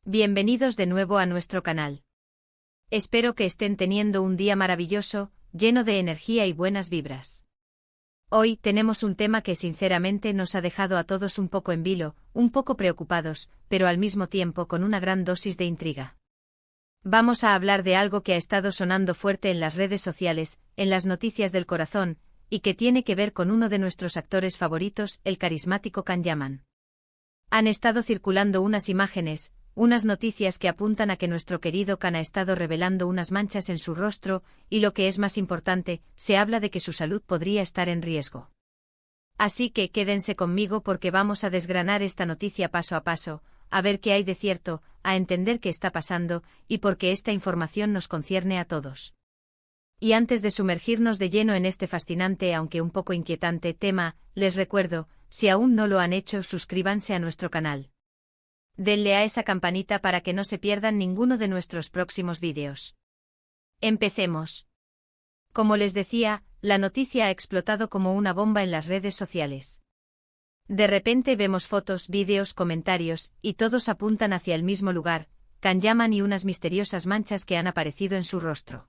Bienvenidos de nuevo a nuestro canal. Espero que estén teniendo un día maravilloso, lleno de energía y buenas vibras. Hoy tenemos un tema que sinceramente nos ha dejado a todos un poco en vilo, un poco preocupados, pero al mismo tiempo con una gran dosis de intriga. Vamos a hablar de algo que ha estado sonando fuerte en las redes sociales, en las noticias del corazón, y que tiene que ver con uno de nuestros actores favoritos, el carismático Can Yaman. Han estado circulando unas imágenes, unas noticias que apuntan a que nuestro querido Can ha estado revelando unas manchas en su rostro, y lo que es más importante, se habla de que su salud podría estar en riesgo. Así que quédense conmigo porque vamos a desgranar esta noticia paso a paso, a ver qué hay de cierto, a entender qué está pasando, y porque esta información nos concierne a todos. Y antes de sumergirnos de lleno en este fascinante aunque un poco inquietante tema, les recuerdo, si aún no lo han hecho, suscríbanse a nuestro canal. Denle a esa campanita para que no se pierdan ninguno de nuestros próximos vídeos. Empecemos. Como les decía, la noticia ha explotado como una bomba en las redes sociales. De repente vemos fotos, vídeos, comentarios, y todos apuntan hacia el mismo lugar, Can Yaman y unas misteriosas manchas que han aparecido en su rostro.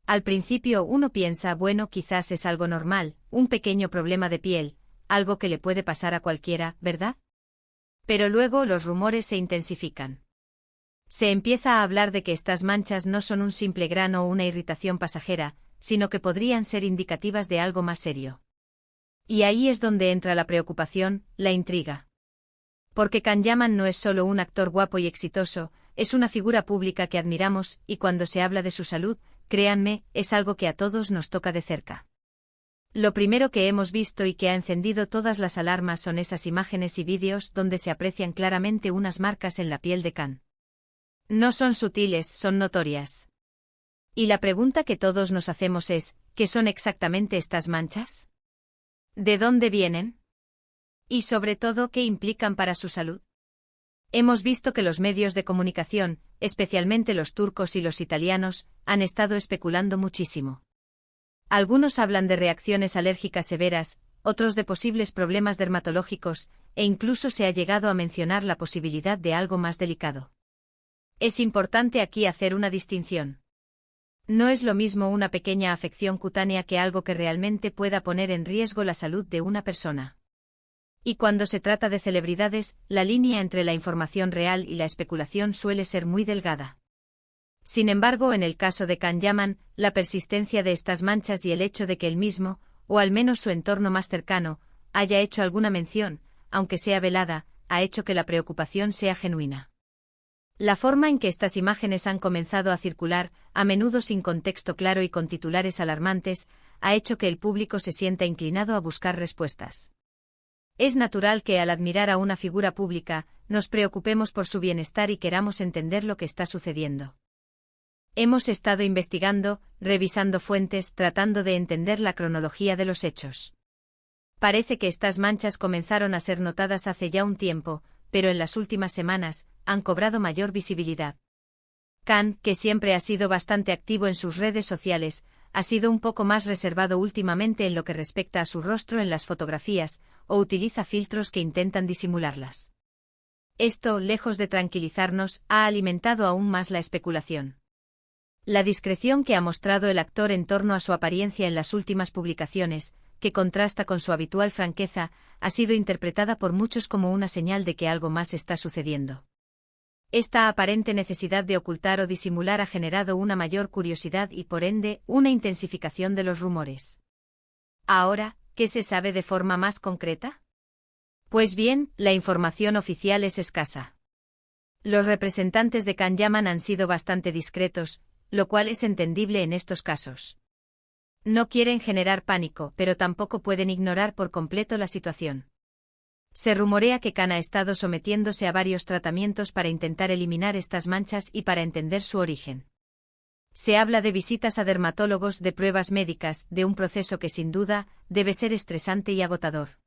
Al principio uno piensa, bueno, quizás es algo normal, un pequeño problema de piel, algo que le puede pasar a cualquiera, ¿verdad? Pero luego los rumores se intensifican. Se empieza a hablar de que estas manchas no son un simple grano o una irritación pasajera, sino que podrían ser indicativas de algo más serio. Y ahí es donde entra la preocupación, la intriga. Porque Can Yaman no es solo un actor guapo y exitoso, es una figura pública que admiramos, y cuando se habla de su salud, créanme, es algo que a todos nos toca de cerca. Lo primero que hemos visto y que ha encendido todas las alarmas son esas imágenes y vídeos donde se aprecian claramente unas marcas en la piel de Can. No son sutiles, son notorias. Y la pregunta que todos nos hacemos es, ¿qué son exactamente estas manchas? ¿De dónde vienen? Y sobre todo, ¿qué implican para su salud? Hemos visto que los medios de comunicación, especialmente los turcos y los italianos, han estado especulando muchísimo. Algunos hablan de reacciones alérgicas severas, otros de posibles problemas dermatológicos, e incluso se ha llegado a mencionar la posibilidad de algo más delicado. Es importante aquí hacer una distinción. No es lo mismo una pequeña afección cutánea que algo que realmente pueda poner en riesgo la salud de una persona. Y cuando se trata de celebridades, la línea entre la información real y la especulación suele ser muy delgada. Sin embargo, en el caso de Can Yaman, la persistencia de estas manchas y el hecho de que él mismo, o al menos su entorno más cercano, haya hecho alguna mención, aunque sea velada, ha hecho que la preocupación sea genuina. La forma en que estas imágenes han comenzado a circular, a menudo sin contexto claro y con titulares alarmantes, ha hecho que el público se sienta inclinado a buscar respuestas. Es natural que al admirar a una figura pública, nos preocupemos por su bienestar y queramos entender lo que está sucediendo. Hemos estado investigando, revisando fuentes, tratando de entender la cronología de los hechos. Parece que estas manchas comenzaron a ser notadas hace ya un tiempo, pero en las últimas semanas, han cobrado mayor visibilidad. Can, que siempre ha sido bastante activo en sus redes sociales, ha sido un poco más reservado últimamente en lo que respecta a su rostro en las fotografías, o utiliza filtros que intentan disimularlas. Esto, lejos de tranquilizarnos, ha alimentado aún más la especulación. La discreción que ha mostrado el actor en torno a su apariencia en las últimas publicaciones, que contrasta con su habitual franqueza, ha sido interpretada por muchos como una señal de que algo más está sucediendo. Esta aparente necesidad de ocultar o disimular ha generado una mayor curiosidad y, por ende, una intensificación de los rumores. Ahora, ¿qué se sabe de forma más concreta? Pues bien, la información oficial es escasa. Los representantes de Can Yaman han sido bastante discretos, lo cual es entendible en estos casos. No quieren generar pánico, pero tampoco pueden ignorar por completo la situación. Se rumorea que Can ha estado sometiéndose a varios tratamientos para intentar eliminar estas manchas y para entender su origen. Se habla de visitas a dermatólogos, de pruebas médicas, de un proceso que sin duda debe ser estresante y agotador.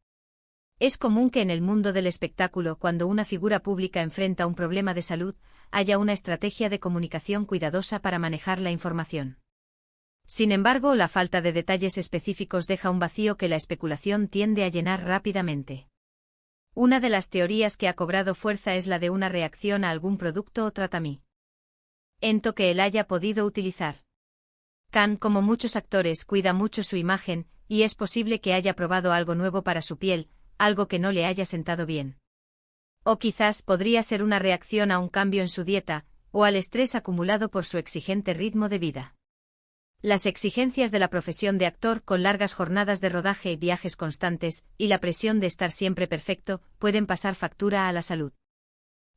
Es común que en el mundo del espectáculo, cuando una figura pública enfrenta un problema de salud, haya una estrategia de comunicación cuidadosa para manejar la información. Sin embargo, la falta de detalles específicos deja un vacío que la especulación tiende a llenar rápidamente. Una de las teorías que ha cobrado fuerza es la de una reacción a algún producto o tratamiento que él haya podido utilizar. Khan, como muchos actores, cuida mucho su imagen, y es posible que haya probado algo nuevo para su piel, algo que no le haya sentado bien. O quizás podría ser una reacción a un cambio en su dieta, o al estrés acumulado por su exigente ritmo de vida. Las exigencias de la profesión de actor, con largas jornadas de rodaje y viajes constantes, y la presión de estar siempre perfecto, pueden pasar factura a la salud.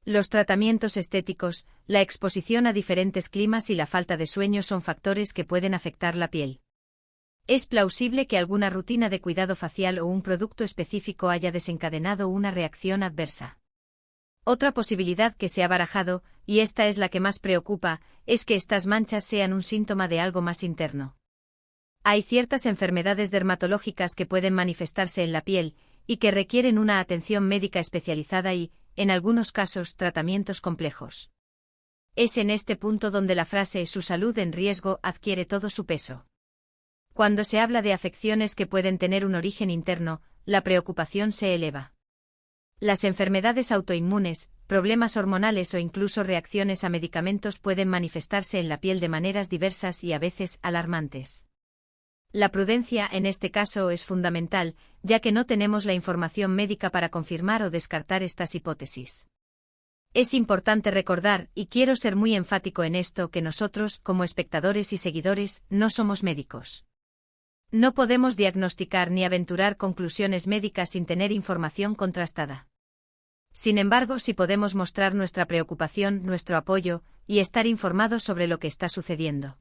Los tratamientos estéticos, la exposición a diferentes climas y la falta de sueño son factores que pueden afectar la piel. Es plausible que alguna rutina de cuidado facial o un producto específico haya desencadenado una reacción adversa. Otra posibilidad que se ha barajado, y esta es la que más preocupa, es que estas manchas sean un síntoma de algo más interno. Hay ciertas enfermedades dermatológicas que pueden manifestarse en la piel, y que requieren una atención médica especializada y, en algunos casos, tratamientos complejos. Es en este punto donde la frase «su salud en riesgo» adquiere todo su peso. Cuando se habla de afecciones que pueden tener un origen interno, la preocupación se eleva. Las enfermedades autoinmunes, problemas hormonales o incluso reacciones a medicamentos pueden manifestarse en la piel de maneras diversas y a veces alarmantes. La prudencia en este caso es fundamental, ya que no tenemos la información médica para confirmar o descartar estas hipótesis. Es importante recordar, y quiero ser muy enfático en esto, que nosotros, como espectadores y seguidores, no somos médicos. No podemos diagnosticar ni aventurar conclusiones médicas sin tener información contrastada. Sin embargo, sí podemos mostrar nuestra preocupación, nuestro apoyo, y estar informados sobre lo que está sucediendo.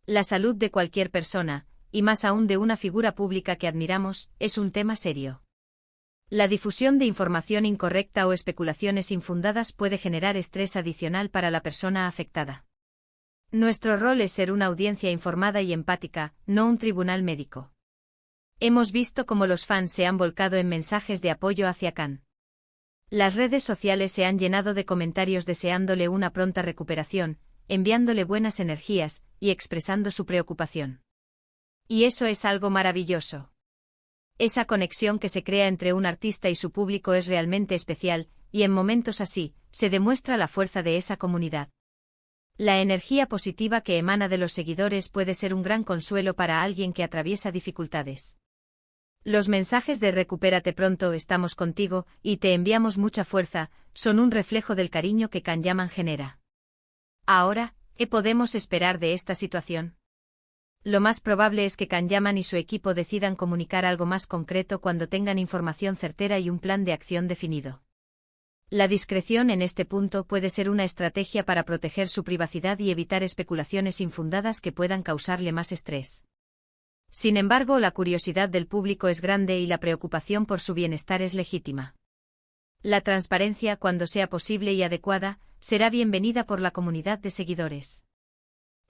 La salud de cualquier persona, y más aún de una figura pública que admiramos, es un tema serio. La difusión de información incorrecta o especulaciones infundadas puede generar estrés adicional para la persona afectada. Nuestro rol es ser una audiencia informada y empática, no un tribunal médico. Hemos visto cómo los fans se han volcado en mensajes de apoyo hacia Khan. Las redes sociales se han llenado de comentarios deseándole una pronta recuperación, enviándole buenas energías y expresando su preocupación. Y eso es algo maravilloso. Esa conexión que se crea entre un artista y su público es realmente especial, y en momentos así, se demuestra la fuerza de esa comunidad. La energía positiva que emana de los seguidores puede ser un gran consuelo para alguien que atraviesa dificultades. Los mensajes de «recupérate pronto, estamos contigo» y «te enviamos mucha fuerza» son un reflejo del cariño que Khan Yaman genera. Ahora, ¿qué podemos esperar de esta situación? Lo más probable es que Khan Yaman y su equipo decidan comunicar algo más concreto cuando tengan información certera y un plan de acción definido. La discreción en este punto puede ser una estrategia para proteger su privacidad y evitar especulaciones infundadas que puedan causarle más estrés. Sin embargo, la curiosidad del público es grande y la preocupación por su bienestar es legítima. La transparencia, cuando sea posible y adecuada, será bienvenida por la comunidad de seguidores.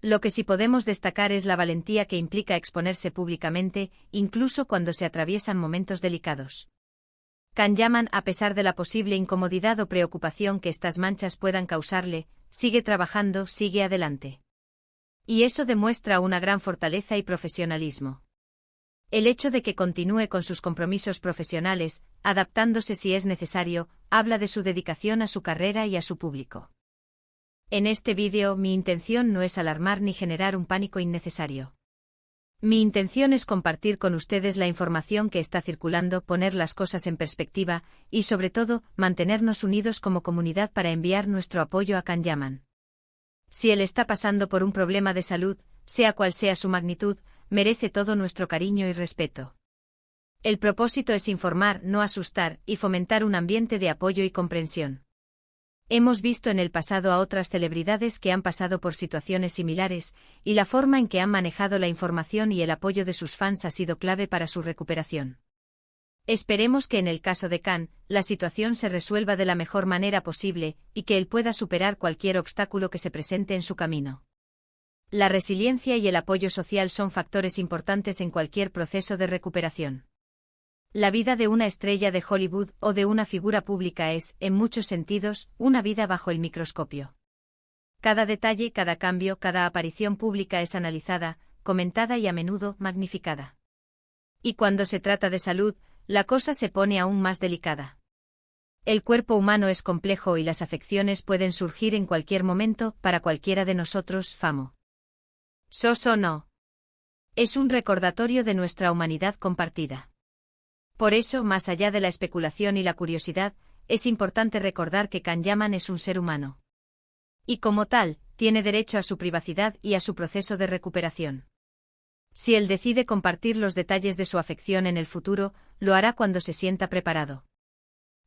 Lo que sí podemos destacar es la valentía que implica exponerse públicamente, incluso cuando se atraviesan momentos delicados. Khan Yaman, a pesar de la posible incomodidad o preocupación que estas manchas puedan causarle, sigue trabajando, sigue adelante. Y eso demuestra una gran fortaleza y profesionalismo. El hecho de que continúe con sus compromisos profesionales, adaptándose si es necesario, habla de su dedicación a su carrera y a su público. En este vídeo, mi intención no es alarmar ni generar un pánico innecesario. Mi intención es compartir con ustedes la información que está circulando, poner las cosas en perspectiva, y sobre todo, mantenernos unidos como comunidad para enviar nuestro apoyo a Khan Yaman. Si él está pasando por un problema de salud, sea cual sea su magnitud, merece todo nuestro cariño y respeto. El propósito es informar, no asustar, y fomentar un ambiente de apoyo y comprensión. Hemos visto en el pasado a otras celebridades que han pasado por situaciones similares, y la forma en que han manejado la información y el apoyo de sus fans ha sido clave para su recuperación. Esperemos que en el caso de Khan, la situación se resuelva de la mejor manera posible, y que él pueda superar cualquier obstáculo que se presente en su camino. La resiliencia y el apoyo social son factores importantes en cualquier proceso de recuperación. La vida de una estrella de Hollywood o de una figura pública es, en muchos sentidos, una vida bajo el microscopio. Cada detalle, cada cambio, cada aparición pública es analizada, comentada y a menudo magnificada. Y cuando se trata de salud, la cosa se pone aún más delicada. El cuerpo humano es complejo y las afecciones pueden surgir en cualquier momento para cualquiera de nosotros, famo. Soso no. Es un recordatorio de nuestra humanidad compartida. Por eso, más allá de la especulación y la curiosidad, es importante recordar que Kanyaman es un ser humano. Y como tal, tiene derecho a su privacidad y a su proceso de recuperación. Si él decide compartir los detalles de su afección en el futuro, lo hará cuando se sienta preparado.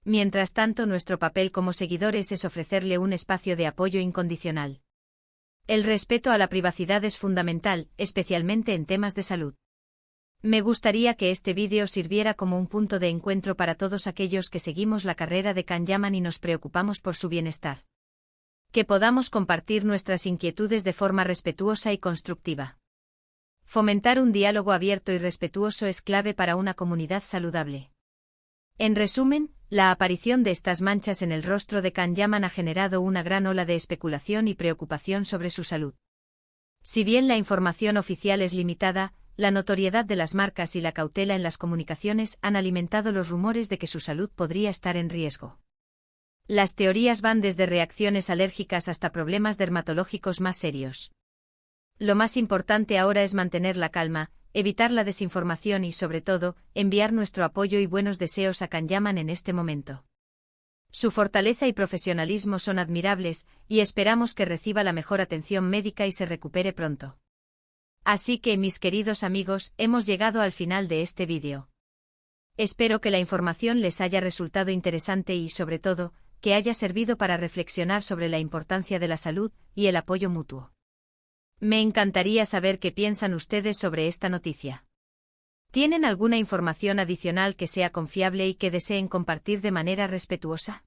Mientras tanto, nuestro papel como seguidores es ofrecerle un espacio de apoyo incondicional. El respeto a la privacidad es fundamental, especialmente en temas de salud. Me gustaría que este vídeo sirviera como un punto de encuentro para todos aquellos que seguimos la carrera de Kanyaman y nos preocupamos por su bienestar. Que podamos compartir nuestras inquietudes de forma respetuosa y constructiva. Fomentar un diálogo abierto y respetuoso es clave para una comunidad saludable. En resumen, la aparición de estas manchas en el rostro de Kanyaman ha generado una gran ola de especulación y preocupación sobre su salud. Si bien la información oficial es limitada, la notoriedad de las marcas y la cautela en las comunicaciones han alimentado los rumores de que su salud podría estar en riesgo. Las teorías van desde reacciones alérgicas hasta problemas dermatológicos más serios. Lo más importante ahora es mantener la calma, evitar la desinformación y, sobre todo, enviar nuestro apoyo y buenos deseos a Kanyaman en este momento. Su fortaleza y profesionalismo son admirables, y esperamos que reciba la mejor atención médica y se recupere pronto. Así que, mis queridos amigos, hemos llegado al final de este vídeo. Espero que la información les haya resultado interesante y, sobre todo, que haya servido para reflexionar sobre la importancia de la salud y el apoyo mutuo. Me encantaría saber qué piensan ustedes sobre esta noticia. ¿Tienen alguna información adicional que sea confiable y que deseen compartir de manera respetuosa?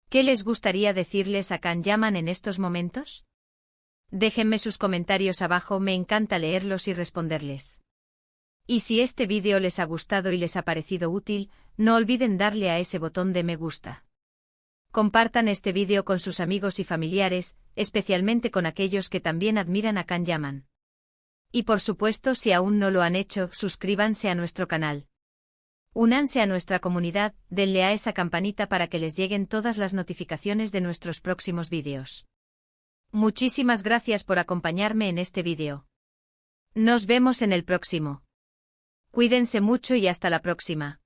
¿Qué les gustaría decirles a Kanyaman en estos momentos? Déjenme sus comentarios abajo, me encanta leerlos y responderles. Y si este vídeo les ha gustado y les ha parecido útil, no olviden darle a ese botón de me gusta. Compartan este vídeo con sus amigos y familiares, especialmente con aquellos que también admiran a Kanyaman. Y por supuesto, si aún no lo han hecho, suscríbanse a nuestro canal. Únanse a nuestra comunidad, denle a esa campanita para que les lleguen todas las notificaciones de nuestros próximos vídeos. Muchísimas gracias por acompañarme en este vídeo. Nos vemos en el próximo. Cuídense mucho y hasta la próxima.